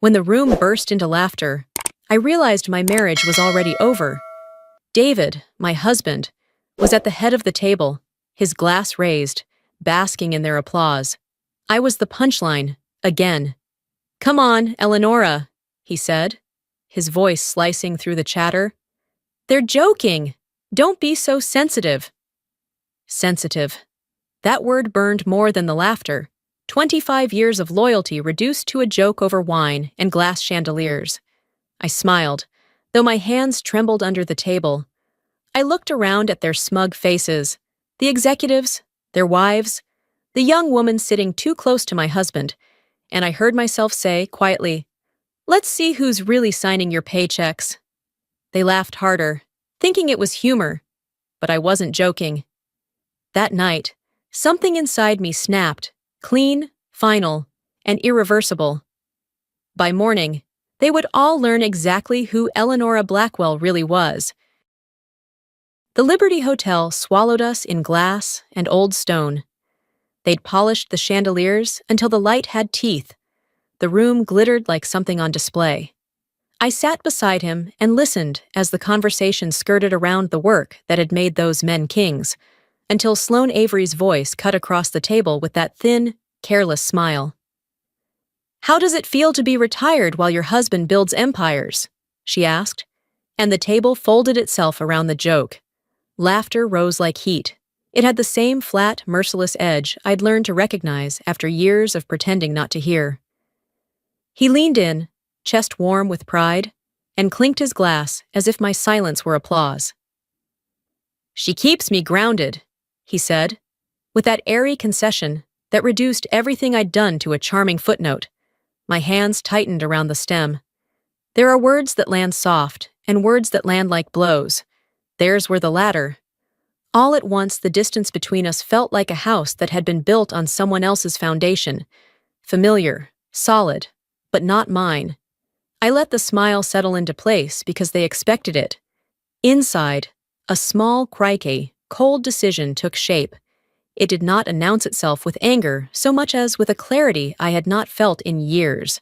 When the room burst into laughter, I realized my marriage was already over. David, my husband, was at the head of the table, his glass raised, basking in their applause. I was the punchline, again. "Come on, Eleonora," he said, his voice slicing through the chatter. "They're joking. Don't be so sensitive." Sensitive. That word burned more than the laughter. 25 years of loyalty reduced to a joke over wine and glass chandeliers. I smiled, though my hands trembled under the table. I looked around at their smug faces, the executives, their wives, the young woman sitting too close to my husband, and I heard myself say, quietly, "Let's see who's really signing your paychecks." They laughed harder, thinking it was humor, but I wasn't joking. That night, something inside me snapped, clean, final, and irreversible. By morning, they would all learn exactly who Eleonora Blackwell really was. The Liberty Hotel swallowed us in glass and old stone. They'd polished the chandeliers until the light had teeth. The room glittered like something on display. I sat beside him and listened as the conversation skirted around the work that had made those men kings, until Sloane Avery's voice cut across the table with that thin, careless smile. "How does it feel to be retired while your husband builds empires?" she asked, and the table folded itself around the joke. Laughter rose like heat. It had the same flat, merciless edge I'd learned to recognize after years of pretending not to hear. He leaned in, chest warm with pride, and clinked his glass as if my silence were applause. "She keeps me grounded," he said, with that airy concession that reduced everything I'd done to a charming footnote. My hands tightened around the stem. There are words that land soft and words that land like blows. Theirs were the latter. All at once, the distance between us felt like a house that had been built on someone else's foundation. Familiar, solid, but not mine. I let the smile settle into place because they expected it. Inside, a small, crikey, cold decision took shape. It did not announce itself with anger so much as with a clarity I had not felt in years.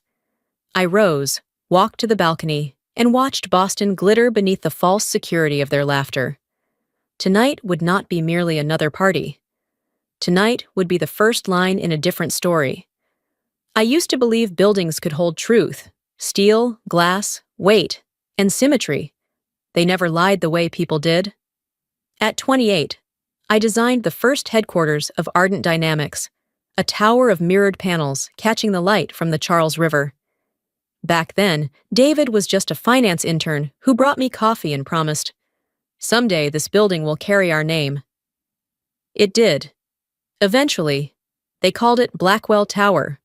I rose, walked to the balcony, and watched Boston glitter beneath the false security of their laughter. Tonight would not be merely another party. Tonight would be the first line in a different story. I used to believe buildings could hold truth, steel, glass, weight, and symmetry. They never lied the way people did. At 28, I designed the first headquarters of Ardent Dynamics, a tower of mirrored panels catching the light from the Charles River. Back then, David was just a finance intern who brought me coffee and promised, "Someday this building will carry our name." It did. Eventually, they called it Blackwell Tower.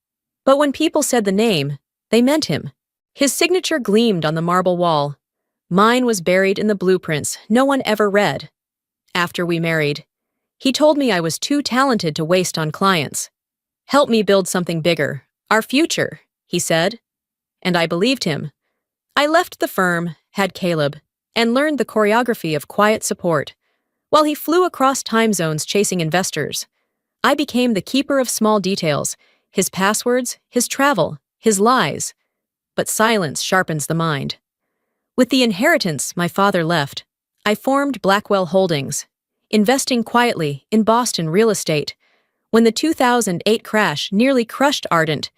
But when people said the name, they meant him. His signature gleamed on the marble wall. Mine was buried in the blueprints no one ever read. After we married, he told me I was too talented to waste on clients. "Help me build something bigger, our future," he said. And I believed him. I left the firm, had Caleb, and learned the choreography of quiet support. While he flew across time zones chasing investors, I became the keeper of small details, his passwords, his travel, his lies. But silence sharpens the mind. With the inheritance my father left, I formed Blackwell Holdings, investing quietly in Boston real estate. When the 2008 crash nearly crushed Ardent,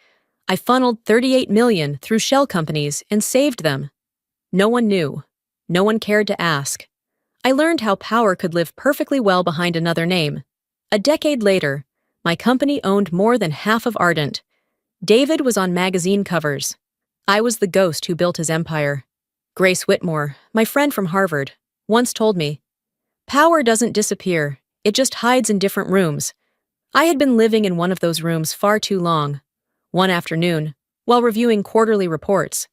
I funneled $38 million through shell companies and saved them. No one knew. No one cared to ask. I learned how power could live perfectly well behind another name. A decade later, my company owned more than half of Ardent. David was on magazine covers. I was the ghost who built his empire. Grace Whitmore, my friend from Harvard, once told me, "Power doesn't disappear, it just hides in different rooms." I had been living in one of those rooms far too long. One afternoon, while reviewing quarterly reports,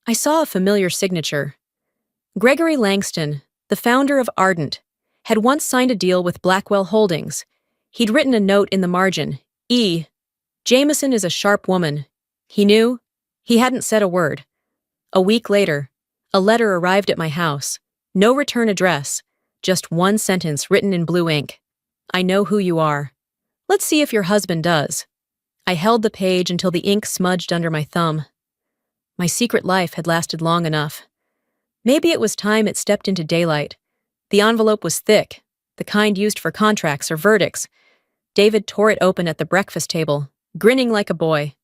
I saw a familiar signature. Gregory Langston, the founder of Ardent, had once signed a deal with Blackwell Holdings. He'd written a note in the margin, "E. Jameson is a sharp woman." He knew. He hadn't said a word. A week later, a letter arrived at my house. No return address, just one sentence written in blue ink. "I know who you are. Let's see if your husband does." I held the page until the ink smudged under my thumb. My secret life had lasted long enough. Maybe it was time it stepped into daylight. The envelope was thick, the kind used for contracts or verdicts. David tore it open at the breakfast table, grinning like a boy.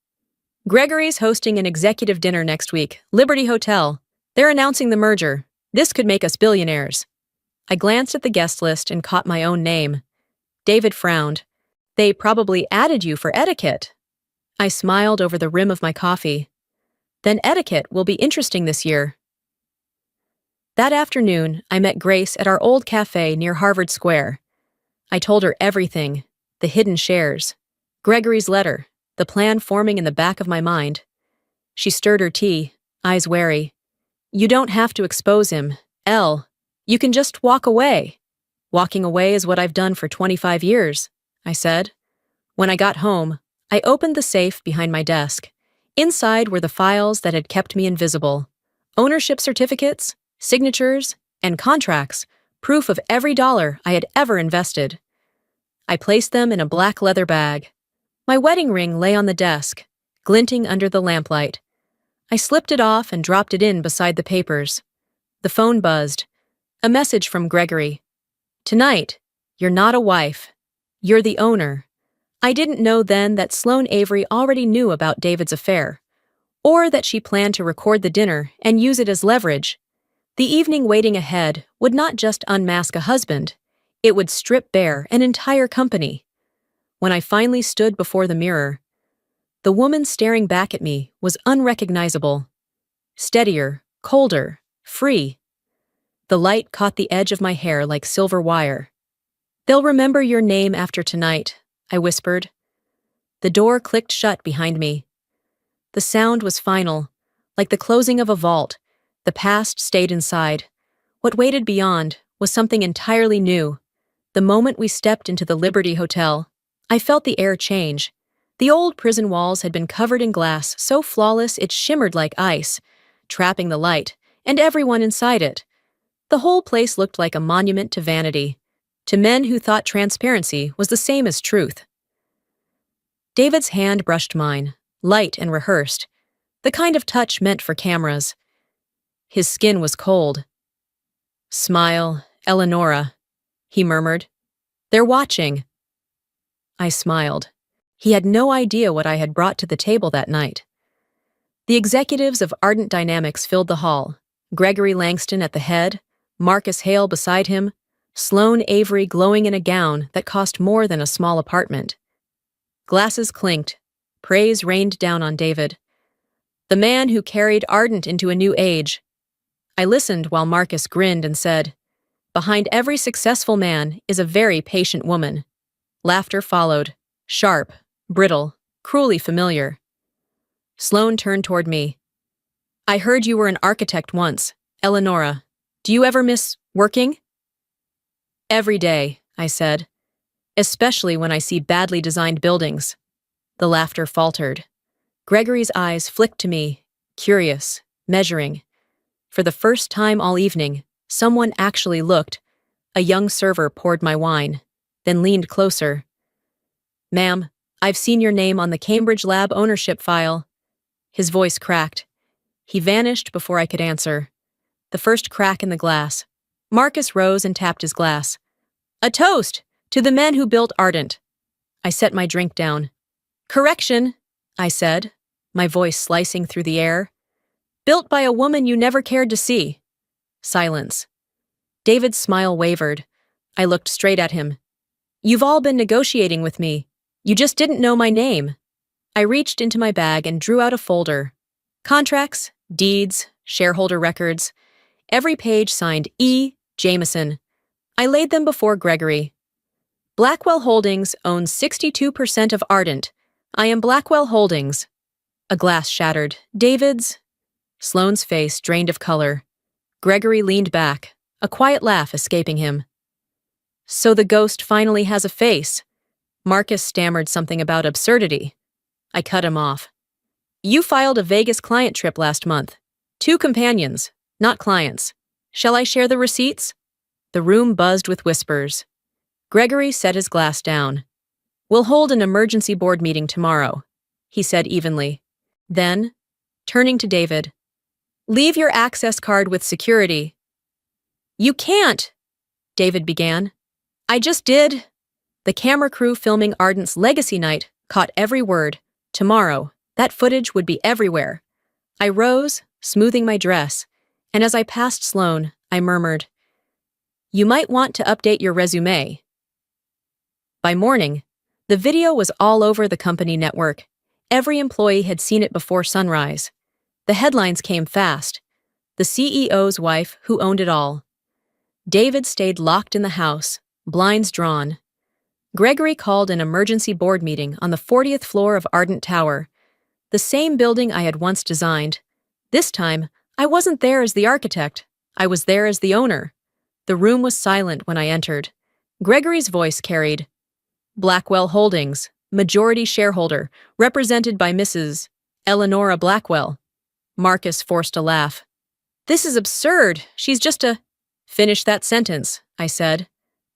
Gregory's hosting an executive dinner next week, Liberty Hotel. They're announcing the merger. This could make us billionaires. I glanced at the guest list and caught my own name. David frowned. They probably added you for etiquette. I smiled over the rim of my coffee. Then etiquette will be interesting this year. That afternoon, I met Grace at our old cafe near Harvard Square. I told her everything, the hidden shares, Gregory's letter, the plan forming in the back of my mind. She stirred her tea, eyes wary. You don't have to expose him, Elle. You can just walk away. Walking away is what I've done for 25 years, I said. When I got home, I opened the safe behind my desk. Inside were the files that had kept me invisible. Ownership certificates, signatures, and contracts, proof of every dollar I had ever invested. I placed them in a black leather bag. My wedding ring lay on the desk, glinting under the lamplight. I slipped it off and dropped it in beside the papers. The phone buzzed. A message from Gregory. Tonight, you're not a wife. You're the owner. I didn't know then that Sloane Avery already knew about David's affair, or that she planned to record the dinner and use it as leverage. The evening waiting ahead would not just unmask a husband, it would strip bare an entire company. When I finally stood before the mirror, the woman staring back at me was unrecognizable. Steadier, colder, free. The light caught the edge of my hair like silver wire. They'll remember your name after tonight, I whispered. The door clicked shut behind me. The sound was final, like the closing of a vault. The past stayed inside. What waited beyond was something entirely new. The moment we stepped into the Liberty Hotel, I felt the air change. The old prison walls had been covered in glass so flawless it shimmered like ice, trapping the light, and everyone inside it. The whole place looked like a monument to vanity, to men who thought transparency was the same as truth. David's hand brushed mine, light and rehearsed, the kind of touch meant for cameras. His skin was cold. Smile, Eleonora, he murmured. They're watching. I smiled. He had no idea what I had brought to the table that night. The executives of Ardent Dynamics filled the hall, Gregory Langston at the head, Marcus Hale beside him, Sloane Avery glowing in a gown that cost more than a small apartment. Glasses clinked. Praise rained down on David. The man who carried Ardent into a new age. I listened while Marcus grinned and said, Behind every successful man is a very patient woman. Laughter followed, sharp, brittle, cruelly familiar. Sloane turned toward me. I heard you were an architect once, Eleonora. Do you ever miss working? Every day, I said, especially when I see badly designed buildings. The laughter faltered. Gregory's eyes flicked to me, curious, measuring. For the first time all evening, someone actually looked. A young server poured my wine, then leaned closer. Ma'am, I've seen your name on the Cambridge Lab ownership file. His voice cracked. He vanished before I could answer. The first crack in the glass. Marcus rose and tapped his glass. A toast to the men who built Ardent. I set my drink down. Correction, I said, my voice slicing through the air. Built by a woman you never cared to see. Silence. David's smile wavered. I looked straight at him. You've all been negotiating with me. You just didn't know my name. I reached into my bag and drew out a folder. Contracts, deeds, shareholder records. Every page signed E. Jameson. I laid them before Gregory. Blackwell Holdings owns 62% of Ardent. I am Blackwell Holdings. A glass shattered. David's. Sloane's face drained of color. Gregory leaned back, a quiet laugh escaping him. So the ghost finally has a face. Marcus stammered something about absurdity. I cut him off. You filed a Vegas client trip last month. 2 companions, not clients. Shall I share the receipts? The room buzzed with whispers. Gregory set his glass down. We'll hold an emergency board meeting tomorrow, he said evenly. Then, turning to David. "Leave your access card with security." "You can't," David began. "I just did." The camera crew filming Ardent's legacy night caught every word. Tomorrow, that footage would be everywhere. I rose, smoothing my dress, and as I passed Sloane, I murmured, "You might want to update your resume." By morning, the video was all over the company network. Every employee had seen it before sunrise. The headlines came fast. The CEO's wife who owned it all. David stayed locked in the house, blinds drawn. Gregory called an emergency board meeting on the 40th floor of Ardent Tower, the same building I had once designed. This time, I wasn't there as the architect. I was there as the owner. The room was silent when I entered. Gregory's voice carried, "Blackwell Holdings, majority shareholder, represented by Mrs. Eleonora Blackwell." Marcus forced a laugh. "This is absurd. She's just a—" "Finish that sentence," I said.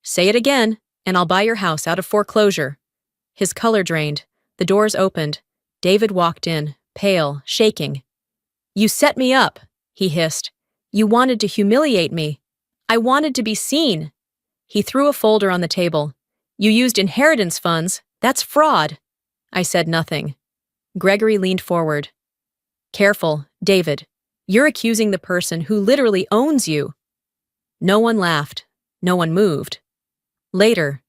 "Say it again, and I'll buy your house out of foreclosure." His color drained. The doors opened. David walked in, pale, shaking. "You set me up," he hissed. "You wanted to humiliate me. I wanted to be seen." He threw a folder on the table. "You used inheritance funds. That's fraud." I said nothing. Gregory leaned forward. "Careful, David. You're accusing the person who literally owns you." No one laughed. No one moved. Later,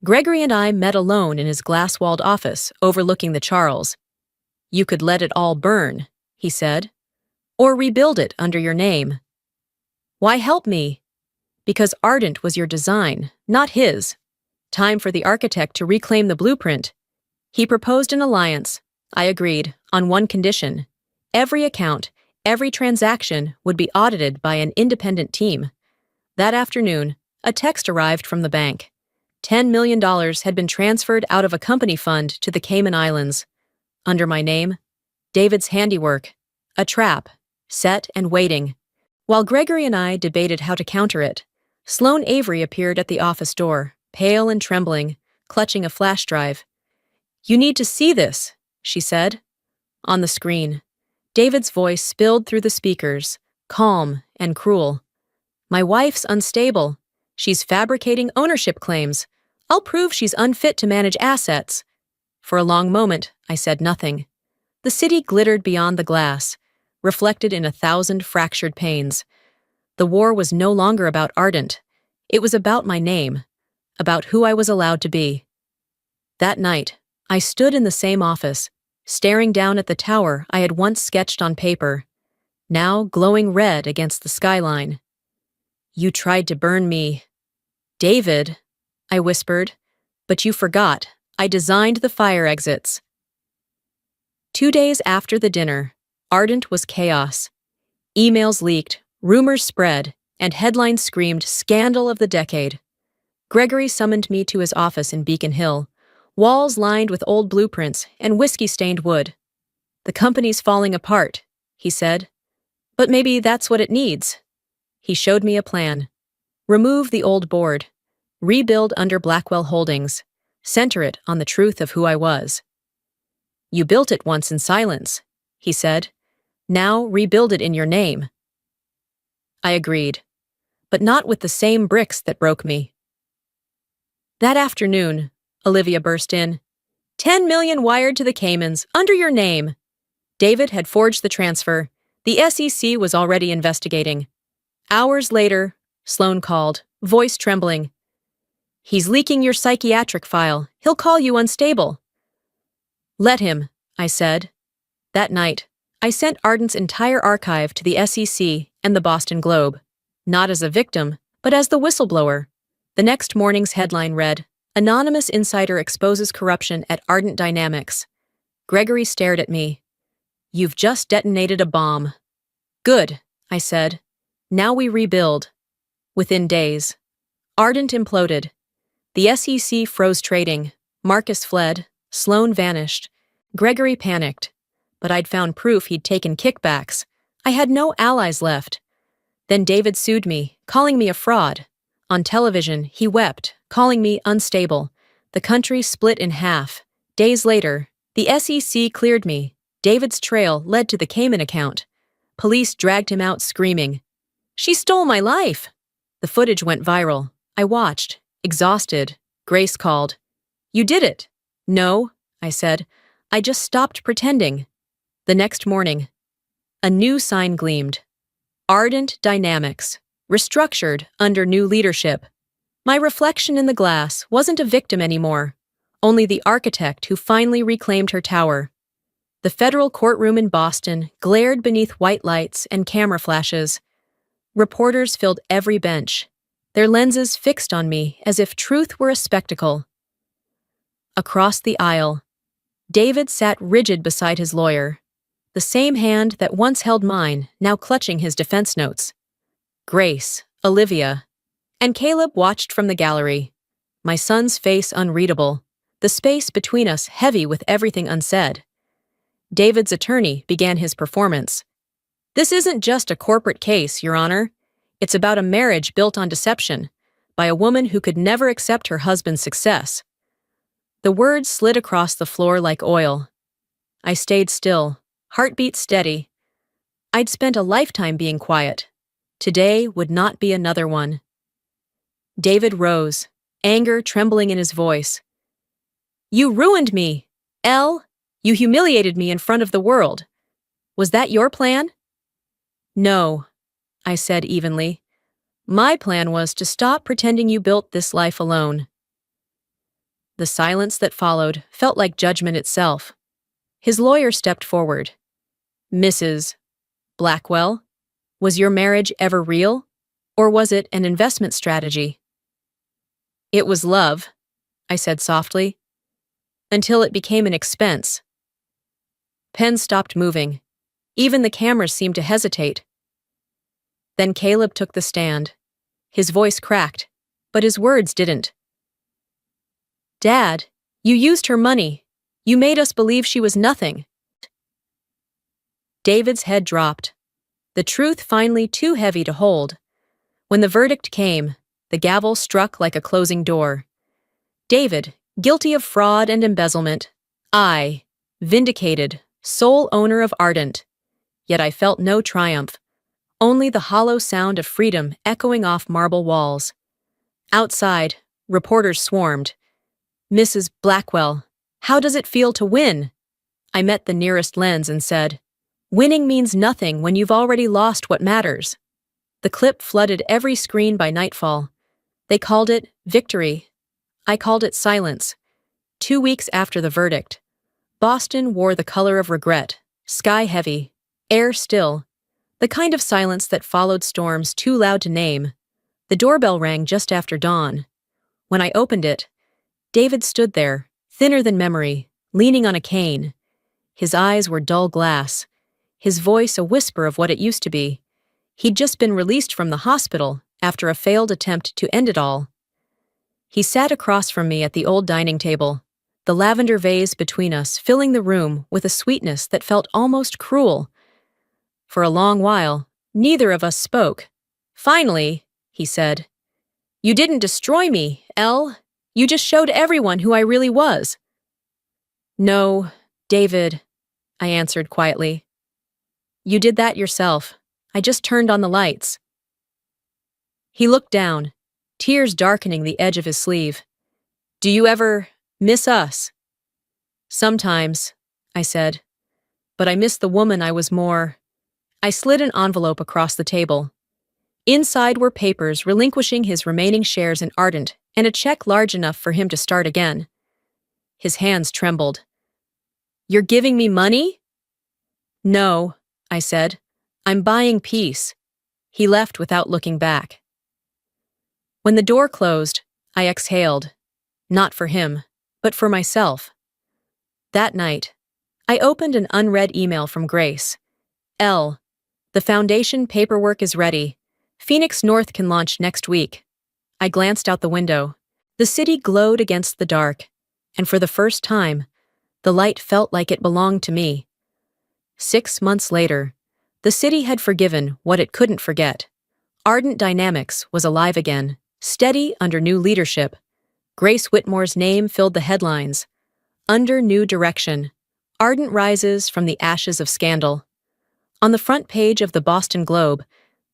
Gregory and I met alone in his glass-walled office overlooking the Charles. "You could let it all burn," he said, "or rebuild it under your name." "Why help me?" "Because Ardent was your design, not his. Time for the architect to reclaim the blueprint." He proposed an alliance. I agreed, on one condition. Every account, every transaction would be audited by an independent team. That afternoon, a text arrived from the bank. $10 million had been transferred out of a company fund to the Cayman Islands. Under my name, David's handiwork, a trap, set and waiting. While Gregory and I debated how to counter it, Sloane Avery appeared at the office door, pale and trembling, clutching a flash drive. "You need to see this," she said. On the screen, David's voice spilled through the speakers, calm and cruel. "My wife's unstable. She's fabricating ownership claims. I'll prove she's unfit to manage assets." For a long moment, I said nothing. The city glittered beyond the glass, reflected in 1,000 fractured panes. The war was no longer about Ardent. It was about my name, about who I was allowed to be. That night, I stood in the same office, staring down at the tower I had once sketched on paper, now glowing red against the skyline. "You tried to burn me." "David," I whispered, "but you forgot. I designed the fire exits." 2 days after the dinner, Ardent was chaos. Emails leaked, rumors spread, and headlines screamed scandal of the decade. Gregory summoned me to his office in Beacon Hill, walls lined with old blueprints and whiskey-stained wood. "The company's falling apart," he said. "But maybe that's what it needs." He showed me a plan. Remove the old board. Rebuild under Blackwell Holdings. Center it on the truth of who I was. "You built it once in silence," he said. "Now rebuild it in your name." I agreed, but not with the same bricks that broke me. That afternoon, Olivia burst in. $10 million wired to the Caymans, under your name." David had forged the transfer. The SEC was already investigating. Hours later, Sloane called, voice trembling. "He's leaking your psychiatric file. He'll call you unstable." "Let him," I said. That night, I sent Ardent's entire archive to the SEC and the Boston Globe, not as a victim, but as the whistleblower. The next morning's headline read, "Anonymous Insider Exposes Corruption at Ardent Dynamics." Gregory stared at me. "You've just detonated a bomb." "Good," I said. "Now we rebuild." Within days, Ardent imploded. The SEC froze trading. Marcus fled. Sloane vanished. Gregory panicked. But I'd found proof he'd taken kickbacks. I had no allies left. Then David sued me, calling me a fraud. On television, he wept, calling me unstable. The country split in half. Days later, the SEC cleared me. David's trail led to the Cayman account. Police dragged him out screaming, "She stole my life!" The footage went viral. I watched, exhausted. Grace called. "You did it." "No," I said. "I just stopped pretending." The next morning, a new sign gleamed. Ardent Dynamics, restructured under new leadership. My reflection in the glass wasn't a victim anymore, only the architect who finally reclaimed her tower. The federal courtroom in Boston glared beneath white lights and camera flashes. Reporters filled every bench, their lenses fixed on me as if truth were a spectacle. Across the aisle, David sat rigid beside his lawyer, the same hand that once held mine now clutching his defense notes. Grace, Olivia, and Caleb watched from the gallery, my son's face unreadable, the space between us heavy with everything unsaid. David's attorney began his performance. "This isn't just a corporate case, Your Honor. It's about a marriage built on deception, by a woman who could never accept her husband's success." The words slid across the floor like oil. I stayed still, heartbeat steady. I'd spent a lifetime being quiet. Today would not be another one. David rose, anger trembling in his voice. "You ruined me, Elle. You humiliated me in front of the world. Was that your plan?" "No," I said evenly. "My plan was to stop pretending you built this life alone." The silence that followed felt like judgment itself. His lawyer stepped forward. "Mrs. Blackwell, was your marriage ever real, or was it an investment strategy?" "It was love," I said softly, "until it became an expense." Pens stopped moving. Even the cameras seemed to hesitate. Then Caleb took the stand. His voice cracked, but his words didn't. "Dad, you used her money. You made us believe she was nothing." David's head dropped, the truth finally too heavy to hold. When the verdict came, the gavel struck like a closing door. David, guilty of fraud and embezzlement. I, vindicated, sole owner of Ardent. Yet I felt no triumph, only the hollow sound of freedom echoing off marble walls. Outside, reporters swarmed. "Mrs. Blackwell, how does it feel to win?" I met the nearest lens and said, "Winning means nothing when you've already lost what matters." The clip flooded every screen by nightfall. They called it victory. I called it silence. 2 weeks after the verdict, Boston wore the color of regret, sky heavy, air still, the kind of silence that followed storms too loud to name. The doorbell rang just after dawn. When I opened it, David stood there, thinner than memory, leaning on a cane. His eyes were dull glass, his voice a whisper of what it used to be. He'd just been released from the hospital after a failed attempt to end it all. He sat across from me at the old dining table, the lavender vase between us filling the room with a sweetness that felt almost cruel. For a long while, neither of us spoke. "Finally," he said, "you didn't destroy me, Elle. You just showed everyone who I really was." "No, David," I answered quietly. "You did that yourself. I just turned on the lights." He looked down, tears darkening the edge of his sleeve. "Do you ever miss us?" "Sometimes," I said, "but I miss the woman I was more." I slid an envelope across the table. Inside were papers relinquishing his remaining shares in Ardent and a check large enough for him to start again. His hands trembled. "You're giving me money?" "No," I said. "I'm buying peace." He left without looking back. When the door closed, I exhaled. Not for him, but for myself. That night, I opened an unread email from Grace. "Elle, the foundation paperwork is ready. Phoenix North can launch next week." I glanced out the window. The city glowed against the dark, and for the first time, the light felt like it belonged to me. 6 months later, the city had forgiven what it couldn't forget. Ardent Dynamics was alive again, steady under new leadership. Grace Whitmore's name filled the headlines. Under new direction, Ardent rises from the ashes of scandal. On the front page of the Boston Globe,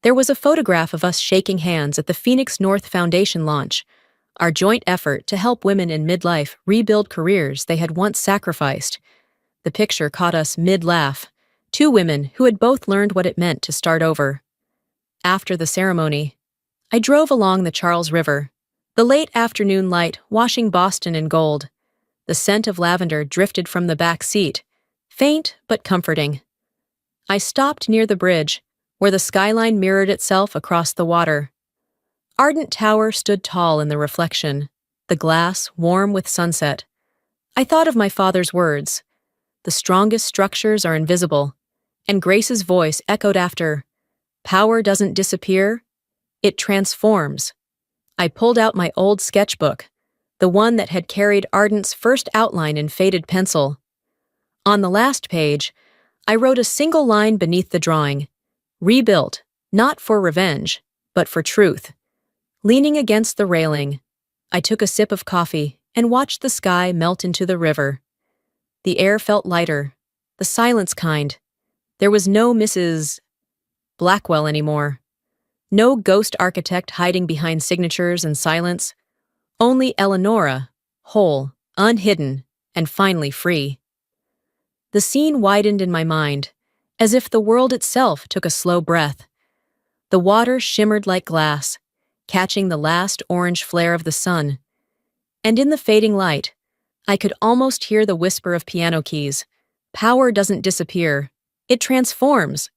there was a photograph of us shaking hands at the Phoenix North Foundation launch, our joint effort to help women in midlife rebuild careers they had once sacrificed. The picture caught us mid-laugh, two women who had both learned what it meant to start over. After the ceremony, I drove along the Charles River, the late afternoon light washing Boston in gold. The scent of lavender drifted from the back seat, faint but comforting. I stopped near the bridge, where the skyline mirrored itself across the water. Ardent Tower stood tall in the reflection, the glass warm with sunset. I thought of my father's words. The strongest structures are invisible, and Grace's voice echoed after, "Power doesn't disappear, it transforms." I pulled out my old sketchbook, the one that had carried Ardent's first outline in faded pencil. On the last page, I wrote a single line beneath the drawing, "Rebuilt, not for revenge, but for truth." Leaning against the railing, I took a sip of coffee and watched the sky melt into the river. The air felt lighter, the silence kind. There was no Mrs. Blackwell anymore. No ghost architect hiding behind signatures and silence. Only Eleonora, whole, unhidden, and finally free. The scene widened in my mind, as if the world itself took a slow breath. The water shimmered like glass, catching the last orange flare of the sun. And in the fading light, I could almost hear the whisper of piano keys. Power doesn't disappear, it transforms.